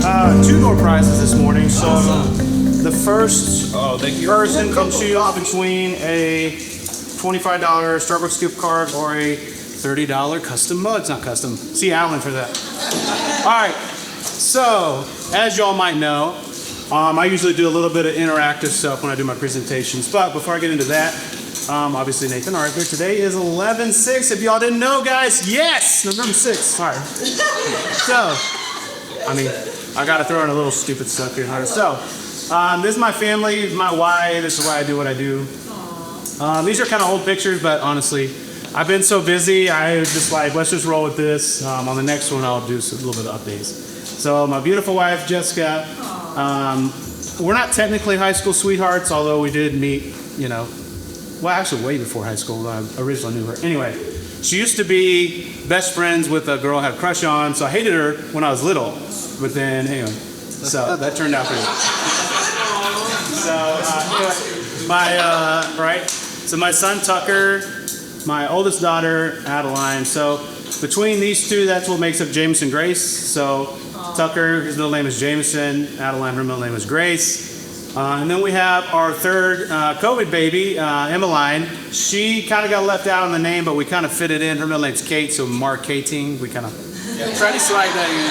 Two door prizes this morning. So the first person can choose between a $25 Starbucks gift card or a $30 custom mug. It's not custom. See Alan for that. All right. So as y'all might know, I usually do a little bit of interactive stuff when I do my presentations. But before I get into that, obviously Nathan Arthur. Today is 11/6. If y'all didn't know, guys, yes, November 6th. All right. So, I got to throw in a little stupid stuff here. So, this is my family, my wife. This is why I do what I do. These are kind of old pictures, but honestly, I've been so busy. I was just like, let's just roll with this. On the next one, I'll do a little bit of updates. So, my beautiful wife, Jessica. We're not technically high school sweethearts, although we did meet, well, actually way before high school. I originally knew her. Anyway, she used to be best friends with a girl I had a crush on, so I hated her when I was little. But then, anyway, so that turned out pretty good. So, So my son Tucker, my oldest daughter Adeline. So between these two, that's what makes up Jameson Grace. So Tucker, his middle name is Jameson. Adeline, her middle name is Grace. And then we have our third COVID baby, Emmeline. She kind of got left out in the name, but we kind of fit it in. Her middle name's Kate, so marketing. We kind of try to slide that in.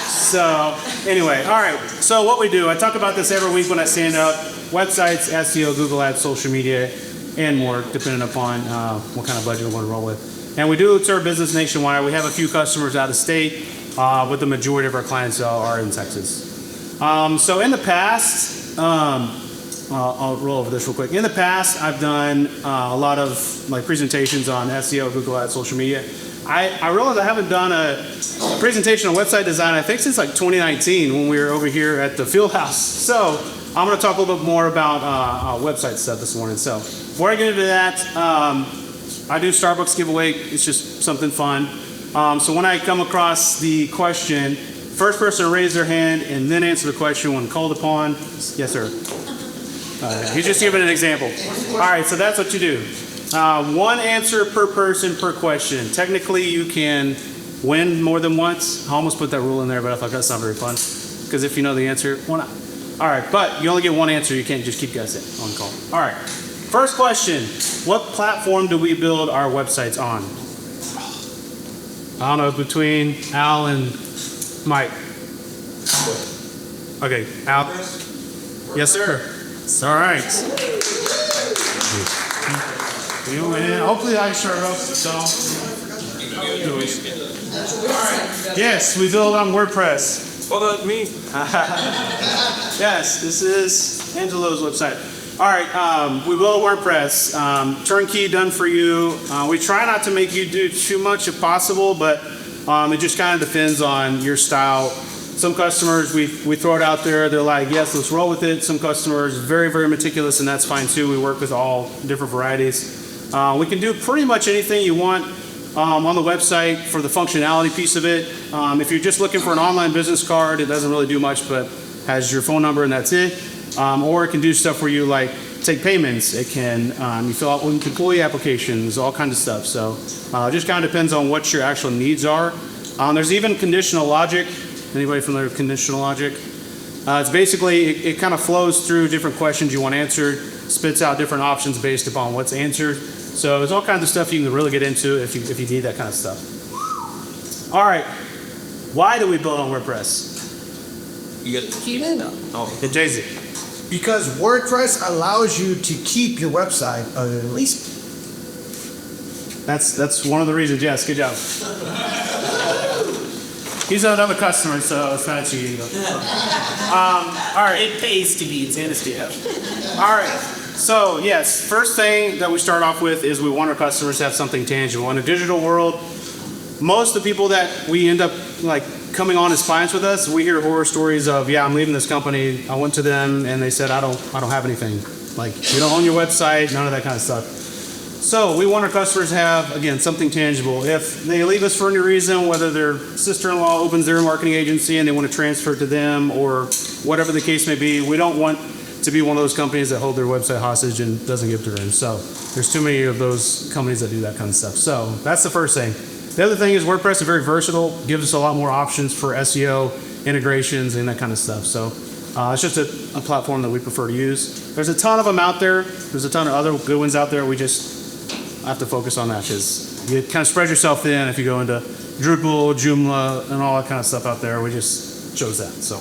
So anyway, all right. So what we do, I talk about this every week when I stand up. Websites, SEO, Google Ads, social media, and more, depending upon what kind of budget we want to roll with. And we do serve business nationwide. We have a few customers out of state, but the majority of our clients are in Texas. So in the past, I'll roll over this real quick. In the past, I've done a lot of presentations on SEO, Google Ads, social media. I realize I haven't done a presentation on website design, I think since 2019 when we were over here at the field house. So I'm going to talk a little bit more about website stuff this morning. So before I get into that, I do Starbucks giveaway. It's just something fun. So when I come across the question, first person to raise their hand and then answer the question when called upon. Yes, sir. He's just giving an example. All right, so that's what you do. One answer per person per question. Technically, you can win more than once. I almost put that rule in there, but I thought that's not very fun. Because if you know the answer, why not? All right, but you only get one answer. You can't just keep guessing on call. All right, first question. What platform do we build our websites on? I don't know, between Al and Mike. Okay, Al. Yes, sir. It's all right. Hopefully I sure hope so. All right. Yes, we build on WordPress. Well, that's me. Yes, this is Angelo's website. All right, we build WordPress. Turnkey, done for you. We try not to make you do too much if possible, but it just kind of depends on your style. Some customers, we throw it out there. They're like, yes, let's roll with it. Some customers, very, very meticulous, and that's fine too. We work with all different varieties. We can do pretty much anything you want on the website for the functionality piece of it. If you're just looking for an online business card, it doesn't really do much, but has your phone number and that's it. Or it can do stuff where you take payments. It can, you fill out employee applications, all kinds of stuff. So it just kind of depends on what your actual needs are. There's even conditional logic. Anybody familiar with conditional logic? It's basically, it kind of flows through different questions you want answered, spits out different options based upon what's answered. So there's all kinds of stuff you can really get into if you need that kind of stuff. All right, why do we build on WordPress? You get keep it? Oh, Jay-Z. Because WordPress allows you to keep your website at least. That's one of the reasons. Yes, good job. He's another customer, so it's not cheating. All right. It pays to be insensitive. All right. So yes, first thing that we start off with is we want our customers to have something tangible. In a digital world, most of the people that we end up coming on as clients with us, we hear horror stories of, yeah, I'm leaving this company. I went to them and they said, I don't have anything. You don't own your website, none of that kind of stuff. So we want our customers to have, again, something tangible. If they leave us for any reason, whether their sister-in-law opens their marketing agency and they want to transfer it to them or whatever the case may be, we don't want to be one of those companies that hold their website hostage and doesn't give to them. So there's too many of those companies that do that kind of stuff. So that's the first thing. The other thing is WordPress is very versatile, gives us a lot more options for SEO, integrations, and that kind of stuff. So it's just a platform that we prefer to use. There's a ton of them out there. There's a ton of other good ones out there. We just have to focus on that because you kind of spread yourself thin if you go into Drupal, Joomla, and all that kind of stuff out there. We just chose that. So,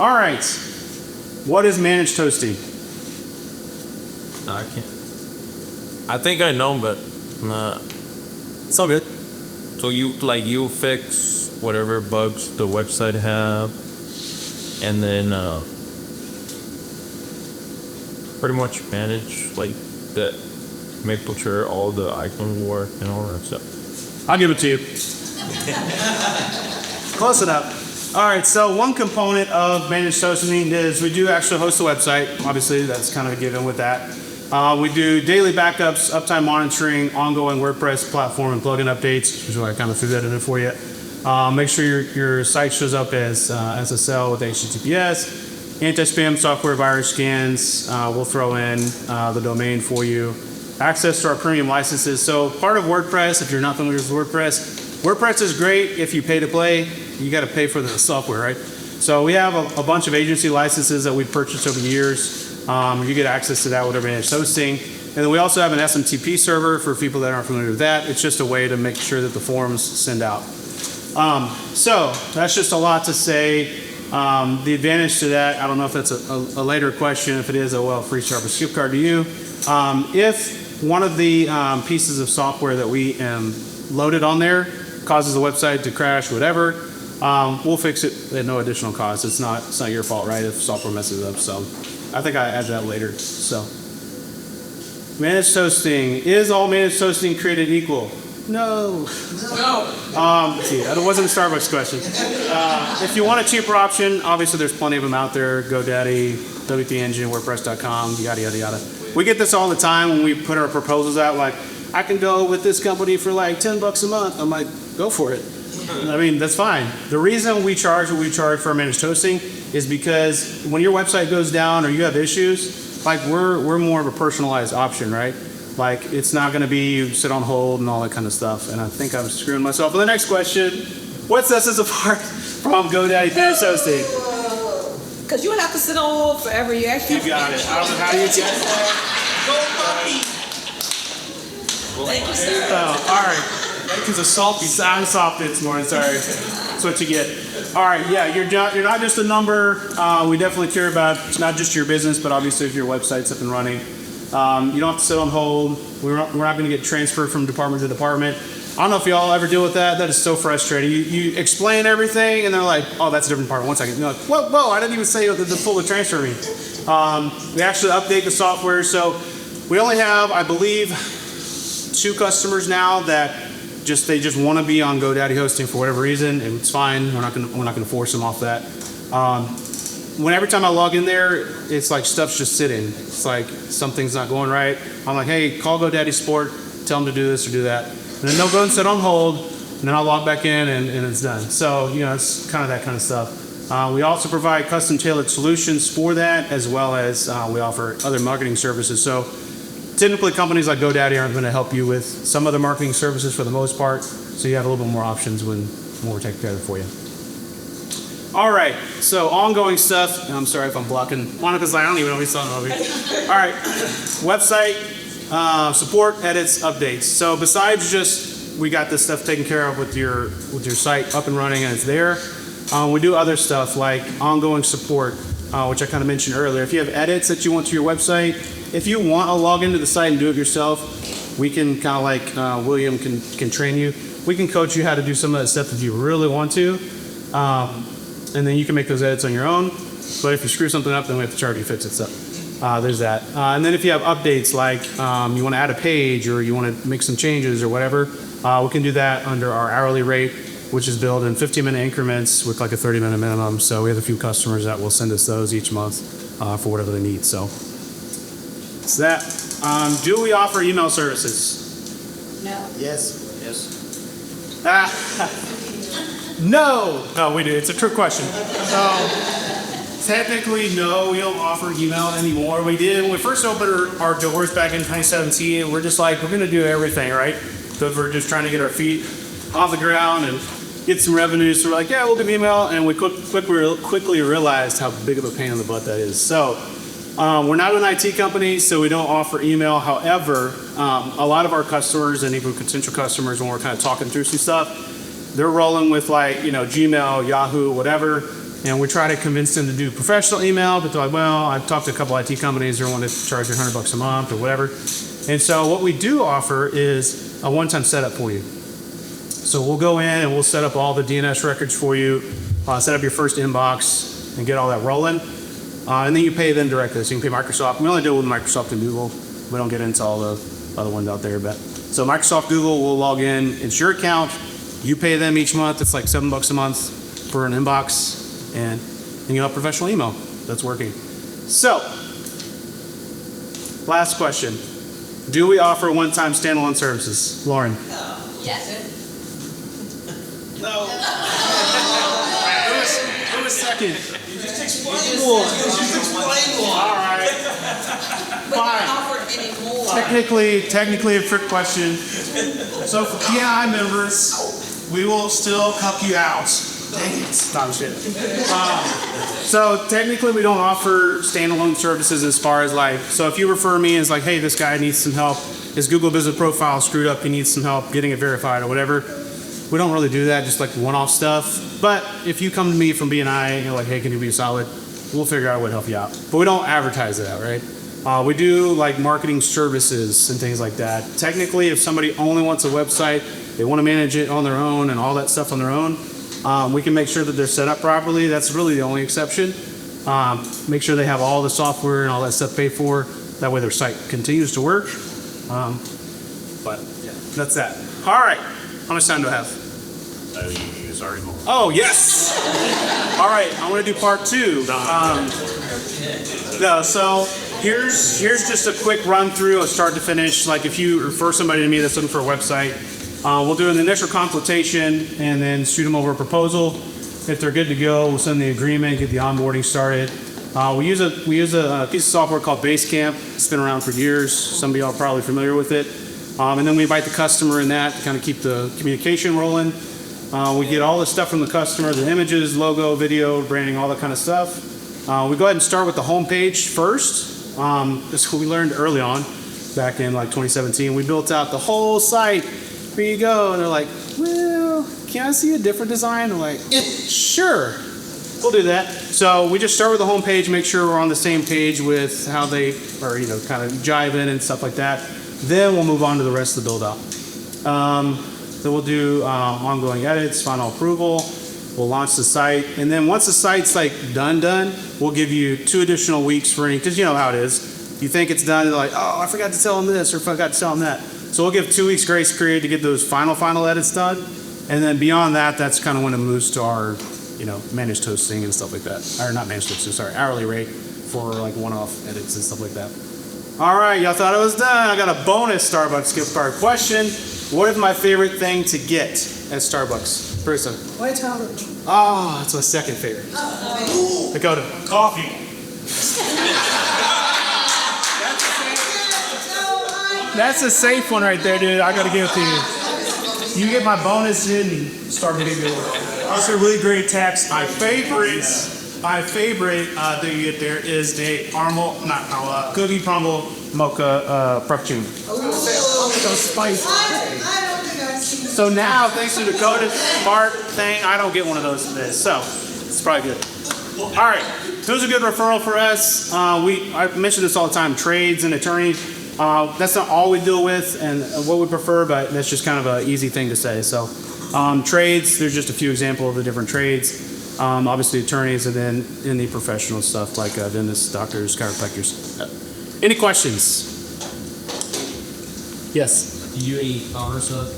all right. What is managed hosting? No, I can't. I think I know, but It's all good. so you fix whatever bugs the website have, and then pretty much manage like that, making sure all the icons work and all that stuff. I'll give it to you. Close enough. All right, so one component of managed hosting is we do actually host a website. Obviously, that's kind of a given with that. We do daily backups, uptime monitoring, ongoing WordPress platform and plugin updates, which is why I kind of threw that in there for you. Make sure your site shows up as SSL with HTTPS, anti-spam software virus scans. We'll throw in the domain for you. Access to our premium licenses. So part of WordPress, if you're not familiar with WordPress is great if you pay to play. You got to pay for the software, right? So we have a bunch of agency licenses that we've purchased over the years. You get access to that with our managed hosting. And then we also have an SMTP server for people that aren't familiar with that. It's just a way to make sure that the forms send out. So that's just a lot to say. The advantage to that, I don't know if that's a later question. If it is, free Sharpest gift card to you. If one of the pieces of software that we loaded on there causes the website to crash, whatever, we'll fix it at no additional cost. It's not your fault, right? If software messes up. So I think I add that later. So managed hosting, is all managed hosting created equal? No. That wasn't a Starbucks question. If you want a cheaper option, obviously there's plenty of them out there. GoDaddy, WP Engine, WordPress.com, yada yada yada. We get this all the time when we put our proposals out. Like, I can go with this company for like $10 a month. I'm like, go for it. I mean, that's fine. The reason we charge what we charge for our managed hosting is because when your website goes down or you have issues, like we're more of a personalized option, right? Like, it's not going to be you sit on hold and all that kind of stuff. And I think I'm screwing myself. For the next question, what sets us apart from GoDaddy managed hosting? Because you would have to sit on hold forever. You actually. You got it. I don't know how you get that. Thank you, sir. All right. Because of salty. I'm salty this morning. Sorry. That's what you get. All right. Yeah, you're not just a number. We definitely care about not just your business, but obviously if your website's up and running. You don't have to sit on hold. We're not going to get transferred from department to department. I don't know if y'all ever deal with that. That is so frustrating. You explain everything, and they're like, "Oh, that's a different part." 1 second. You're like, "Whoa! I didn't even say the full transfer me." We actually update the software, so we only have, I believe, 2 customers now that they just want to be on GoDaddy hosting for whatever reason, and it's fine. We're not going to force them off that. Every time I log in there, it's like stuff's just sitting. It's like something's not going right. I'm like, hey, call GoDaddy support, tell them to do this or do that. And then they'll go and sit on hold, and then I'll log back in and it's done. So, it's kind of that kind of stuff. We also provide custom tailored solutions for that, as well as we offer other marketing services. So typically companies like GoDaddy aren't going to help you with some other marketing services for the most part. So you have a little bit more options when we're taking care of it for you. All right, so ongoing stuff. I'm sorry if I'm blocking. Monica's like, I don't even know what he's talking about here. All right, website, support, edits, updates. So besides just we got this stuff taken care of with your site up and running and it's there, we do other stuff like ongoing support, which I kind of mentioned earlier. If you have edits that you want to your website, if you want to log into the site and do it yourself, we can kind of like William can train you. We can coach you how to do some of that stuff if you really want to. And then you can make those edits on your own. But if you screw something up, then we have to charge you to fix it. So there's that. And then if you have updates, like you want to add a page or you want to make some changes or whatever, we can do that under our hourly rate, which is billed in 15-minute increments with like a 30-minute minimum. So we have a few customers that will send us those each month for whatever they need. So it's that. Do we offer email services? No. Yes. No, we do. It's a trick question. Technically, no, we don't offer email anymore. We did when we first opened our doors back in 2017. We're just like, we're going to do everything, right? Because we're just trying to get our feet off the ground and get some revenue. So we're like, yeah, we'll do email. And we quickly realized how big of a pain in the butt that is. So we're not an IT company, so we don't offer email. However, a lot of our customers and even potential customers, when we're kind of talking through some stuff, they're rolling with like, Gmail, Yahoo, whatever. And we try to convince them to do professional email, but they're like, well, I've talked to a couple IT companies, they want to charge you $100 a month or whatever. And so what we do offer is a one-time setup for you. So we'll go in and we'll set up all the DNS records for you, set up your first inbox and get all that rolling. And then you pay them directly. So you can pay Microsoft. We only deal with Microsoft and Google. We don't get into all the other ones out there. But so Microsoft, Google will log in. It's your account. You pay them each month. It's like $7 a month for an inbox. And you have professional email that's working. So, last question. Do we offer one-time standalone services? Lauren? Yes. No. Who was second? Explain more. All right. But Fine. not offered anymore. Technically a trick question. So for BNI members, we will still cup you out. Dang it. Stop shit. So technically we don't offer standalone services as far as like, so if you refer me as like, hey, this guy needs some help, his Google business profile screwed up, he needs some help getting it verified or whatever, we don't really do that, just like one-off stuff. But if you come to me from BNI and you're like, hey, can you be solid, we'll figure out a way to help you out. But we don't advertise it out, right? We do like marketing services and things like that. Technically, if somebody only wants a website, they want to manage it on their own and all that stuff on their own, we can make sure that they're set up properly. That's really the only exception. Make sure they have all the software and all that stuff paid for. That way their site continues to work. But yeah, that's that. All right. How much time do I have? Oh, yes. All right. I want to do part 2. No, so here's just a quick run through of start to finish. Like if you refer somebody to me that's looking for a website, we'll do an initial consultation and then shoot them over a proposal. If they're good to go, we'll send the agreement, get the onboarding started. We use a piece of software called Basecamp. It's been around for years. Some of y'all are probably familiar with it. And then we invite the customer in that to kind of keep the communication rolling. We get all the stuff from the customer, the images, logo, video, branding, all that kind of stuff. We go ahead and start with the homepage first. This is what we learned early on, back in like 2017. We built out the whole site. Here you go. And they're like, well, can I see a different design? I'm like, sure, we'll do that. So we just start with the homepage, make sure we're on the same page with how they are, kind of jiving and stuff like that. Then we'll move on to the rest of the build out. Then we'll do ongoing edits, final approval. We'll launch the site. And then once the site's like done, we'll give you 2 additional weeks for any, because you know how it is. You think it's done, you're like, oh, I forgot to tell them this or I forgot to tell them that. So we'll give 2 weeks grace period to get those final edits done. And then beyond that, that's kind of when it moves to our, managed hosting and stuff like that. Or not managed hosting, sorry, hourly rate for like one-off edits and stuff like that. All right, y'all thought I was done. I got a bonus Starbucks gift card question. What is my favorite thing to get at Starbucks? Person. White powder. Oh, that's my second favorite. Dakota. Coffee. That's a safe one right there, dude. I gotta give it to you. You get my bonus in Starbucks. Also, really great text. My favorite that you get there is the cookie crumble mocha frappuccino. So spicy. So now, thanks to Dakota's smart thing, I don't get one of those today. So it's probably good. All right, who's a good referral for us? I mention this all the time: trades and attorneys. That's not all we deal with and what we prefer, but that's just kind of an easy thing to say. So trades, there's just a few examples of the different trades. Obviously attorneys, and then in the professional stuff like dentists, doctors, chiropractors. Any questions? Yes? Do you e-commerce up?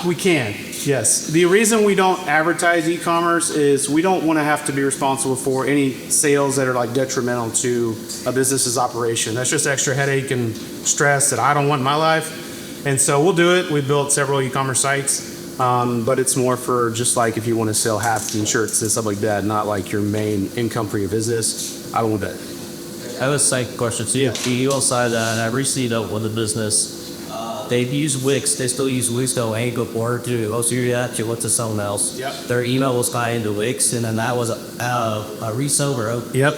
We can, yes. The reason we don't advertise e-commerce is we don't want to have to be responsible for any sales that are like detrimental to a business's operation. That's just extra headache and stress that I don't want in my life. And so we'll do it. We built several e-commerce sites, but it's more for just like if you want to sell hats and shirts and stuff like that, not like your main income for your business. I don't want that. I have a site question. So you also, I recently dealt with a business. they've used Wix. They still use Wix though. Ain't good for to also you actually went to someone else. Yep. Their email was tied into Wix, and then that was a reseller. Yep.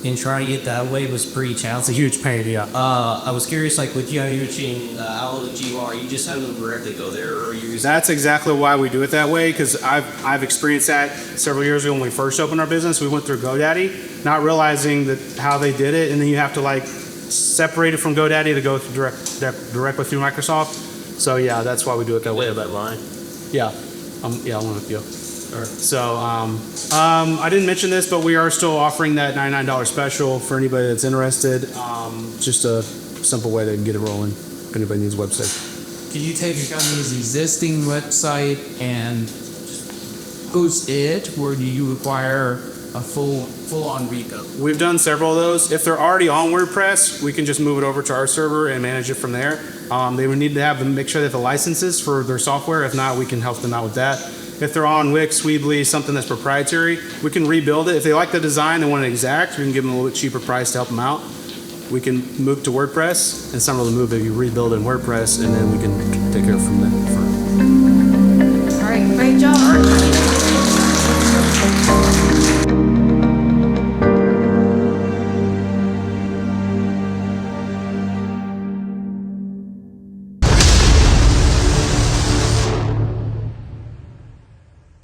And trying to get that way was pretty It's a challenging. huge pain. Yeah. I was curious, like with you using Outlook GR, you just have them directly go there, or you use That's exactly why we do it that way, because I've experienced that several years ago when we first opened our business. We went through GoDaddy, not realizing that how they did it, and then you have to like separate it from GoDaddy to go directly through Microsoft. So yeah, that's why we do it that way. that line. Yeah, yeah, I'm with you. So I didn't mention this, but we are still offering that $99 special for anybody that's interested. Just a simple way they can get it rolling. If anybody needs a website. Can you take a company's existing website and boost it, or do you require a full-on rebuild? We've done several of those. If they're already on WordPress, we can just move it over to our server and manage it from there. They would need to make sure they have the licenses for their software. If not, we can help them out with that. If they're on Wix, Weebly, something that's proprietary, we can rebuild it. If they like the design and want it exact, we can give them a little bit cheaper price to help them out. We can move to WordPress, and some of them move if you rebuild in WordPress, and then we can take care of from there.